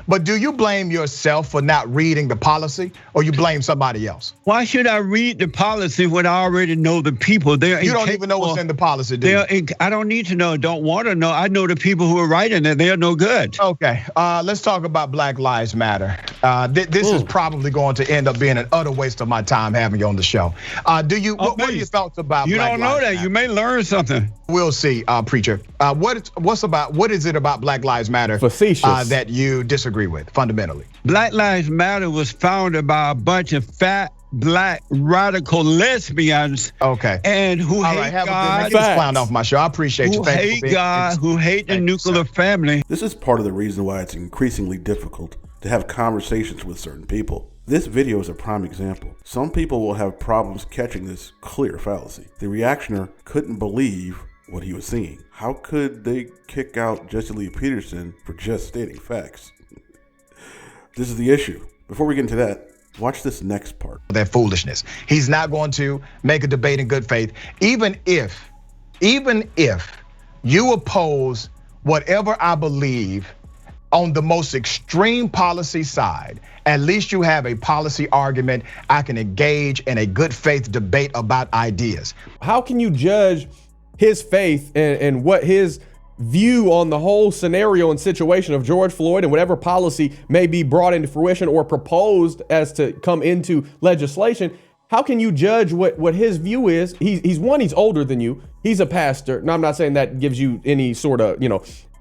But do you blame yourself for not reading the policy, or you blame somebody else? Why should I read the policy when I already know the people? You don't even know what's in the policy, do you? I don't need to know, don't want to know. I know the people who are writing it, they're no good. Okay, let's talk about Black Lives Matter. This is probably going to end up being an utter waste of my time having you on the show. What are your thoughts about You Black don't know Lives that, Matter? you may learn something. We'll see, preacher. What is it about Black Lives Matter that you disagree with fundamentally? Black Lives Matter was founded by a bunch of fat, black, radical lesbians. Okay. And who hate God. Get this clown off my show. I appreciate you. Who hate God, who hate the nuclear family. This is part of the reason why it's increasingly difficult to have conversations with certain people. This video is a prime example. Some people will have problems catching this clear fallacy. The reactioner couldn't believe what he was seeing. How could they kick out Jesse Lee Peterson for just stating facts? This is the issue. Before we get into that, watch this next part. That foolishness. He's not going to make a debate in good faith, even if you oppose whatever I believe on the most extreme policy side. At least you have a policy argument. I can engage in a good faith debate about ideas. How can you judge his faith and what his view on the whole scenario and situation of George Floyd and whatever policy may be brought into fruition or proposed as to come into legislation? How can you judge what his view is? He's older than you. He's a pastor. Now, I'm not saying that gives you any sort of,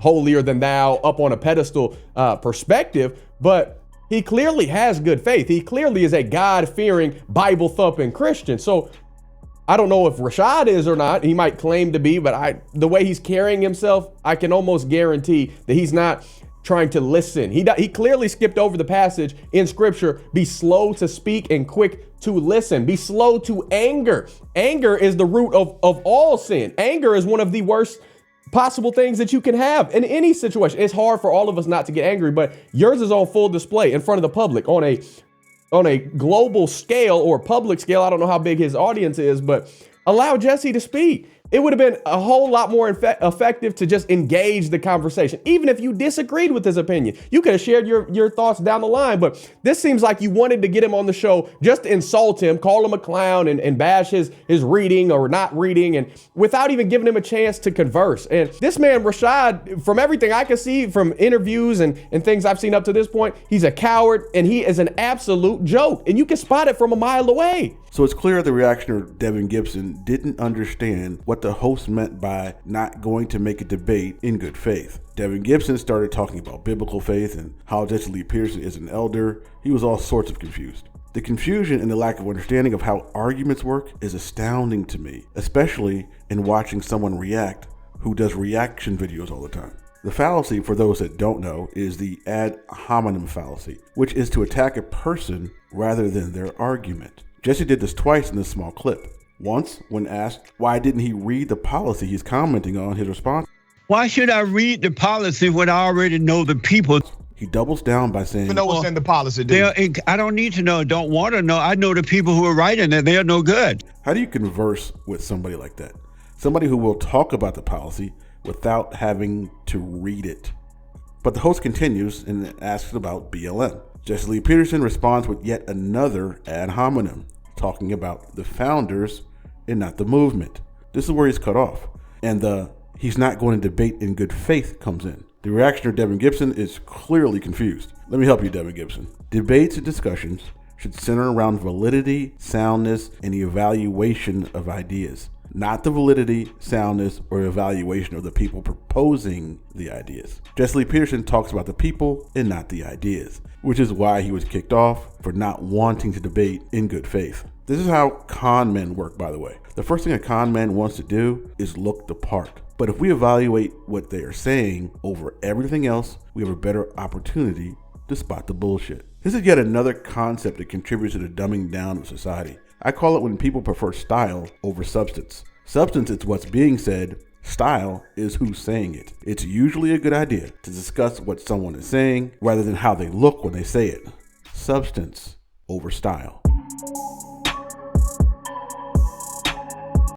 holier than thou up on a pedestal perspective, but he clearly has good faith. He clearly is a God-fearing, Bible-thumping Christian. So I don't know if Rashad is or not. He might claim to be, but the way he's carrying himself, I can almost guarantee that he's not trying to listen. He clearly skipped over the passage in scripture, be slow to speak and quick to listen. Be slow to anger. Anger is the root of all sin. Anger is one of the worst possible things that you can have in any situation. It's hard for all of us not to get angry, but yours is on full display in front of the public on a global scale or public scale. I don't know how big his audience is, but allow Jesse to speak. It would have been a whole lot more effective to just engage the conversation. Even if you disagreed with his opinion, you could have shared your thoughts down the line. But this seems like you wanted to get him on the show just to insult him, call him a clown and bash his reading or not reading, and without even giving him a chance to converse. And this man, Rashad, from everything I can see from interviews and things I've seen up to this point, he's a coward and he is an absolute joke. And you can spot it from a mile away. So it's clear the reactioner Devin Gibson didn't understand what the host meant by not going to make a debate in good faith. Devin Gibson started talking about biblical faith and how Jesse Lee Peterson is an elder. He was all sorts of confused. The confusion and the lack of understanding of how arguments work is astounding to me, especially in watching someone react who does reaction videos all the time. The fallacy, for those that don't know, is the ad hominem fallacy, which is to attack a person rather than their argument. Jesse did this twice in this small clip. Once, when asked why didn't he read the policy he's commenting on, his response: why should I read the policy when I already know the people? He doubles down by saying, you know what's in the policy, do you? I don't need to know, don't want to know. I know the people who are writing it, they're no good. How do you converse with somebody like that? Somebody who will talk about the policy without having to read it. But the host continues and asks about BLM. Jesse Lee Peterson responds with yet another ad hominem, talking about the founders and not the movement. This is where he's cut off. And he's not going to debate in good faith comes in. The reactioner Devin Gibson is clearly confused. Let me help you, Devin Gibson. Debates and discussions should center around validity, soundness, and evaluation of ideas, not the validity, soundness, or evaluation of the people proposing the ideas. Jesse Lee Peterson talks about the people and not the ideas, which is why he was kicked off for not wanting to debate in good faith. This is how con men work, by the way. The first thing a con man wants to do is look the part. But if we evaluate what they are saying over everything else, we have a better opportunity to spot the bullshit. This is yet another concept that contributes to the dumbing down of society. I call it when people prefer style over substance. Substance is what's being said. Style is who's saying it. It's usually a good idea to discuss what someone is saying rather than how they look when they say it. Substance over style.